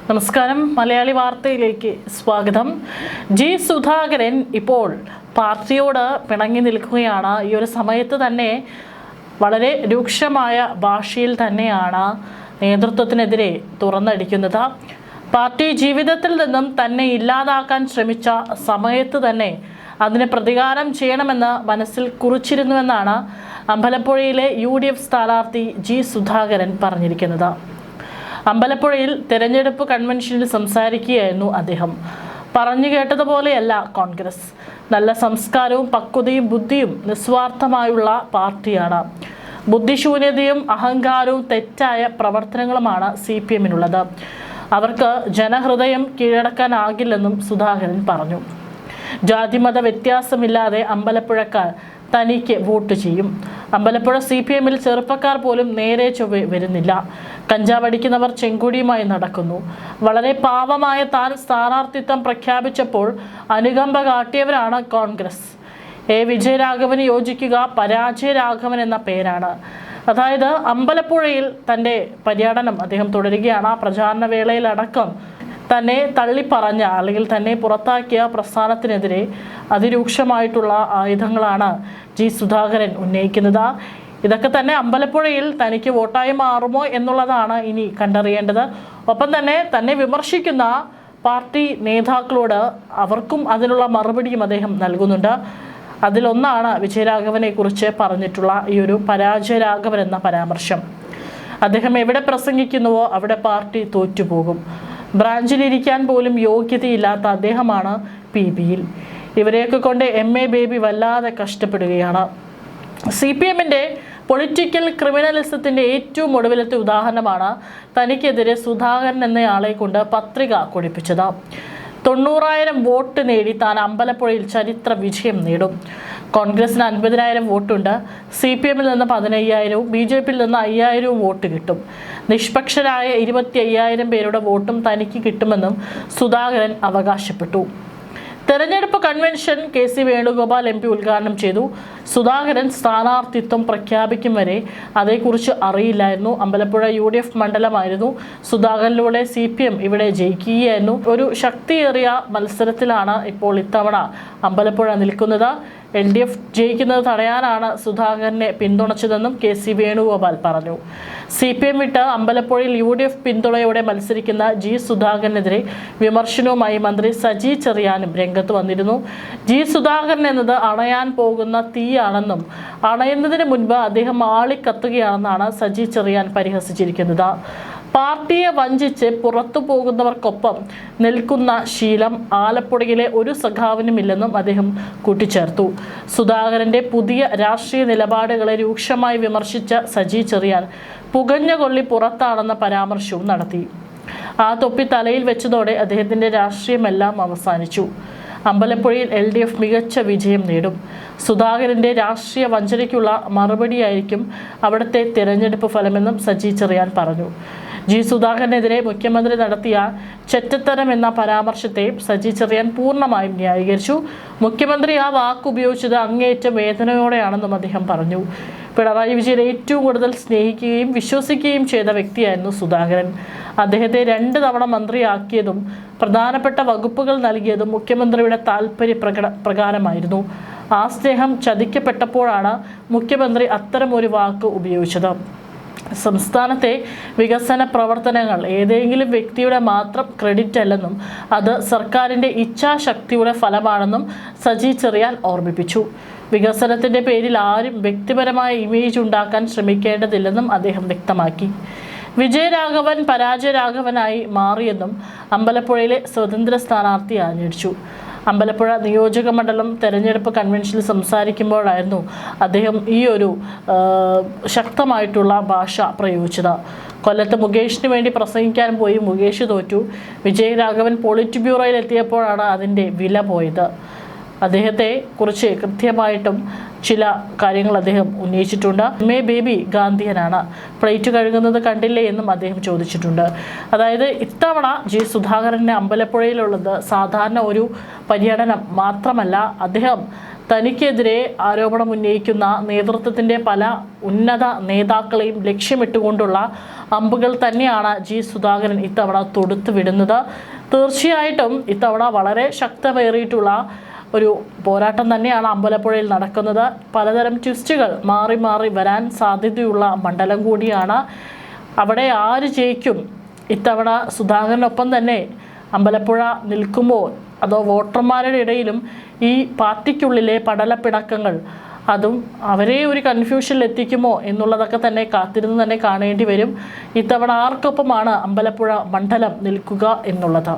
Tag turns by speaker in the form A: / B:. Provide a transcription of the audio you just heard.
A: നമസ്കാരം. മലയാളി വാർത്തയിലേക്ക് സ്വാഗതം. ജി സുധാകരൻ ഇപ്പോൾ പാർട്ടിയോട് പിണങ്ങി നിൽക്കുകയാണ്. ഈ ഒരു സമയത്ത് തന്നെ വളരെ രൂക്ഷമായ ഭാഷയിൽ തന്നെയാണ് നേതൃത്വത്തിനെതിരെ തുറന്നടിക്കുന്നത്. പാർട്ടി ജീവിതത്തിൽ നിന്നും തന്നെ ഇല്ലാതാക്കാൻ ശ്രമിച്ച സമയത്ത് തന്നെ അതിന് പ്രതികാരം ചെയ്യണമെന്ന് മനസ്സിൽ കുറിച്ചിരുന്നുവെന്നാണ് അമ്പലപ്പുഴയിലെ UDF സ്ഥാനാർത്ഥി ജി സുധാകരൻ പറഞ്ഞിരിക്കുന്നത്. അമ്പലപ്പുഴയിൽ തെരഞ്ഞെടുപ്പ് കൺവെൻഷനിൽ സംസാരിക്കുകയായിരുന്നു അദ്ദേഹം. പറഞ്ഞു കേട്ടതുപോലെയല്ല കോൺഗ്രസ്. നല്ല സംസ്കാരവും പക്വതയും ബുദ്ധിയും നിസ്വാർത്ഥമായുള്ള പാർട്ടിയാണ്. ബുദ്ധിശൂന്യതയും അഹങ്കാരവും തെറ്റായ പ്രവർത്തനങ്ങളുമാണ് CPMനുള്ളത്. അവർക്ക് ജനഹൃദയം കീഴടക്കാനാകില്ലെന്നും സുധാകരൻ പറഞ്ഞു. ജാതിമത വ്യത്യാസമില്ലാതെ അമ്പലപ്പുഴക്കാർ തനിക്ക് വോട്ട് ചെയ്യും. അമ്പലപ്പുഴ CPMൽ ചെറുപ്പക്കാർ പോലും നേരെ ചൊവ്വെ വരുന്നില്ല. കഞ്ചാവടിക്കുന്നവർ ചെങ്കൊടിയുമായി നടക്കുന്നു. വളരെ പാവമായ താൻ സ്ഥാനാർത്ഥിത്വം പ്രഖ്യാപിച്ചപ്പോൾ അനുകമ്പ കാട്ടിയവരാണ് കോൺഗ്രസ്. വിജയരാഘവന് യോജിക്കുക പരാജയരാഘവൻ എന്ന പേരാണ്. അതായത് അമ്പലപ്പുഴയിൽ തൻ്റെ പര്യടനം അദ്ദേഹം തുടരുകയാണ്. പ്രചാരണ വേളയിലടക്കം തന്നെ തള്ളിപ്പറഞ്ഞ അല്ലെങ്കിൽ തന്നെ പുറത്താക്കിയ പ്രസ്ഥാനത്തിനെതിരെ അതിരൂക്ഷമായിട്ടുള്ള ആയുധങ്ങളാണ് ജി സുധാകരൻ ഉന്നയിക്കുന്നത്. ഇതൊക്കെ തന്നെ അമ്പലപ്പുഴയിൽ തനിക്ക് വോട്ടായി മാറുമോ എന്നുള്ളതാണ് ഇനി കണ്ടറിയേണ്ടത്. ഒപ്പം തന്നെ വിമർശിക്കുന്ന പാർട്ടി നേതാക്കളോട് അവർക്കും അതിനുള്ള മറുപടിയും അദ്ദേഹം നൽകുന്നുണ്ട്. അതിലൊന്നാണ് വിജയരാഘവനെ കുറിച്ച് പറഞ്ഞിട്ടുള്ള ഈ ഒരു പരാജയരാഘവൻ എന്ന പരാമർശം. അദ്ദേഹം എവിടെ പ്രസംഗിക്കുന്നുവോ അവിടെ പാർട്ടി തോറ്റുപോകും. ബ്രാഞ്ചിലിരിക്കാൻ പോലും യോഗ്യതയില്ലാത്ത അദ്ദേഹമാണ് PBയിൽ. ഇവരെയൊക്കെ കൊണ്ട് MA ബേബി വല്ലാതെ കഷ്ടപ്പെടുകയാണ്. CPMന്റെ പൊളിറ്റിക്കൽ ക്രിമിനലിസത്തിൻ്റെ ഏറ്റവും ഒടുവിലത്തെ ഉദാഹരണമാണ് തനിക്കെതിരെ സുധാകരൻ എന്നയാളെ കൊണ്ട് പത്രിക കൊടുപ്പിച്ചത്. 90,000 വോട്ട് നേടി താൻ അമ്പലപ്പുഴയിൽ ചരിത്ര വിജയം നേടും. കോൺഗ്രസിന് 50,000 വോട്ടുണ്ട്. CPMൽ നിന്ന് 15,000-വും BJPയിൽ നിന്ന് 5,000-വും വോട്ട് കിട്ടും. നിഷ്പക്ഷരായ 25,000 പേരുടെ വോട്ടും തനിക്ക് കിട്ടുമെന്നും സുധാകരൻ അവകാശപ്പെട്ടു. തെരഞ്ഞെടുപ്പ് കൺവെൻഷൻ KC വേണുഗോപാൽ MP ഉദ്ഘാടനം ചെയ്തു. സുധാകരൻ സ്ഥാനാർത്ഥിത്വം പ്രഖ്യാപിക്കും വരെ അതേക്കുറിച്ച് അറിയില്ലായിരുന്നു. അമ്പലപ്പുഴ UDF മണ്ഡലമായിരുന്നു. സുധാകരനിലൂടെ CPM ഇവിടെ ജയിക്കുകയായിരുന്നു. ഒരു ശക്തിയേറിയ മത്സരത്തിലാണ് ഇപ്പോൾ ഇത്തവണ അമ്പലപ്പുഴ നിൽക്കുന്നത്. LDF ജയിക്കുന്നത് തടയാനാണ് സുധാകരനെ പിന്തുണച്ചതെന്നും KC വേണുഗോപാൽ പറഞ്ഞു. CPM വിട്ട് അമ്പലപ്പുഴയിൽ UDF പിന്തുണയോടെ മത്സരിക്കുന്ന ജി സുധാകരനെതിരെ വിമർശനവുമായി മന്ത്രി സജി ചെറിയാനും രംഗത്ത് വന്നിരുന്നു. ജി സുധാകരൻ എന്നത് അണയാൻ പോകുന്ന തീയാണെന്നും അണയുന്നതിന് മുൻപ് അദ്ദേഹം ആളിക്കത്തുകയാണെന്നാണ് സജി ചെറിയാൻ പരിഹസിച്ചിരിക്കുന്നത്. പാർട്ടിയെ വഞ്ചിച്ച് പുറത്തു പോകുന്നവർക്കൊപ്പം നിൽക്കുന്ന ശീലം ആലപ്പുഴയിലെ ഒരു സഖാവിനുമില്ലെന്നും അദ്ദേഹം കൂട്ടിച്ചേർത്തു. സുധാകരന്റെ പുതിയ രാഷ്ട്രീയ നിലപാടുകളെ രൂക്ഷമായി വിമർശിച്ച സജി ചെറിയാൻ പുകഞ്ഞ കൊള്ളി പുറത്താണെന്ന പരാമർശവും നടത്തി. ആ തൊപ്പി തലയിൽ വെച്ചതോടെ അദ്ദേഹത്തിന്റെ രാഷ്ട്രീയമെല്ലാം അവസാനിച്ചു. അമ്പലപ്പുഴയിൽ LDF മികച്ച വിജയം നേടും. സുധാകരന്റെ രാഷ്ട്രീയ വഞ്ചനയ്ക്കുള്ള മറുപടിയായിരിക്കും അവിടുത്തെ തിരഞ്ഞെടുപ്പ് ഫലമെന്നും സജി ചെറിയാൻ പറഞ്ഞു. ജി സുധാകരനെതിരെ മുഖ്യമന്ത്രി നടത്തിയ ചെറ്റത്തരം എന്ന പരാമർശത്തെ സജി ചെറിയാൻ പൂർണ്ണമായും ന്യായീകരിച്ചു. മുഖ്യമന്ത്രി ആ വാക്കുപയോഗിച്ചത് അങ്ങേയറ്റം വേദനയോടെയാണെന്നും അദ്ദേഹം പറഞ്ഞു. പിണറായി വിജയൻ ഏറ്റവും കൂടുതൽ സ്നേഹിക്കുകയും വിശ്വസിക്കുകയും ചെയ്ത വ്യക്തിയായിരുന്നു സുധാകരൻ. അദ്ദേഹത്തെ 2 തവണ മന്ത്രിയാക്കിയതും പ്രധാനപ്പെട്ട വകുപ്പുകൾ നൽകിയതും മുഖ്യമന്ത്രിയുടെ താൽപര്യ പ്രകാരമായിരുന്നു. ആ സ്നേഹം ചതിക്കപ്പെട്ടപ്പോഴാണ് മുഖ്യമന്ത്രി അത്തരമൊരു വാക്ക് ഉപയോഗിച്ചത്. സംസ്ഥാനത്തെ വികസന പ്രവർത്തനങ്ങൾ ഏതെങ്കിലും വ്യക്തിയുടെ മാത്രം ക്രെഡിറ്റ് അല്ലെന്നും അത് സർക്കാരിൻ്റെ ഇച്ഛാശക്തിയുടെ ഫലമാണെന്നും സജി ചെറിയാൻ ഓർമ്മിപ്പിച്ചു. വികസനത്തിൻ്റെ പേരിൽ ആരും വ്യക്തിപരമായ ഇമേജ് ഉണ്ടാക്കാൻ ശ്രമിക്കേണ്ടതില്ലെന്നും അദ്ദേഹം വ്യക്തമാക്കി. വിജയരാഘവൻ പരാജയരാഘവനായി മാറിയെന്നും അമ്പലപ്പുഴയിലെ സ്വതന്ത്ര സ്ഥാനാർത്ഥി ആഞ്ഞടിച്ചു. അമ്പലപ്പുഴ നിയോജക മണ്ഡലം തെരഞ്ഞെടുപ്പ് കൺവെൻഷനിൽ സംസാരിക്കുമ്പോഴായിരുന്നു അദ്ദേഹം ഈ ഒരു ശക്തമായിട്ടുള്ള ഭാഷ പ്രയോഗിച്ചത്. കൊല്ലത്ത് മുകേഷിന് വേണ്ടി പ്രസംഗിക്കാൻ പോയി മുകേഷ് തോറ്റു. വിജയരാഘവൻ പോളിറ്റ് ബ്യൂറോയിൽ എത്തിയപ്പോഴാണ് അതിൻ്റെ വില പോയത്. അദ്ദേഹത്തെ കുറിച്ച് കൃത്യമായിട്ടും ചില കാര്യങ്ങൾ അദ്ദേഹം ഉന്നയിച്ചിട്ടുണ്ട്. MA ബേബി ഗാന്ധിയനാണ്, പ്ലേറ്റ് കഴുകുന്നത് കണ്ടില്ലേ എന്നും അദ്ദേഹം ചോദിച്ചിട്ടുണ്ട്. അതായത് ഇത്തവണ ജി സുധാകരന് അമ്പലപ്പുഴയിലുള്ളത് സാധാരണ ഒരു പര്യടനം മാത്രമല്ല, അദ്ദേഹം തനിക്കെതിരെ ആരോപണം ഉന്നയിക്കുന്ന നേതൃത്വത്തിൻ്റെ പല ഉന്നത നേതാക്കളെയും ലക്ഷ്യമിട്ടുകൊണ്ടുള്ള അമ്പുകൾ തന്നെയാണ് ജി സുധാകരൻ ഇത്തവണ തൊടുത്തു വിടുന്നത്. തീർച്ചയായിട്ടും ഇത്തവണ വളരെ ശക്തമേറിയിട്ടുള്ള ഒരു പോരാട്ടം തന്നെയാണ് അമ്പലപ്പുഴയിൽ നടക്കുന്നത്. പലതരം ട്വിസ്റ്റുകൾ മാറി മാറി വരാൻ സാധ്യതയുള്ള മണ്ഡലം കൂടിയാണ്. അവിടെ ആര് ജയിക്കും? ഇത്തവണ സുധാകരനൊപ്പം തന്നെ അമ്പലപ്പുഴ നിൽക്കുമോ, അതോ വോട്ടർമാരുടെ ഇടയിലും ഈ പാർട്ടിക്കുള്ളിലെ പടലപ്പിണക്കങ്ങൾ അതും അവരെ ഒരു കൺഫ്യൂഷനിൽ എത്തിക്കുമോ എന്നുള്ളതൊക്കെ തന്നെ കാത്തിരുന്ന് തന്നെ കാണേണ്ടി വരും. ഇത്തവണ ആർക്കൊപ്പമാണ് അമ്പലപ്പുഴ മണ്ഡലം നിൽക്കുക എന്നുള്ളത്.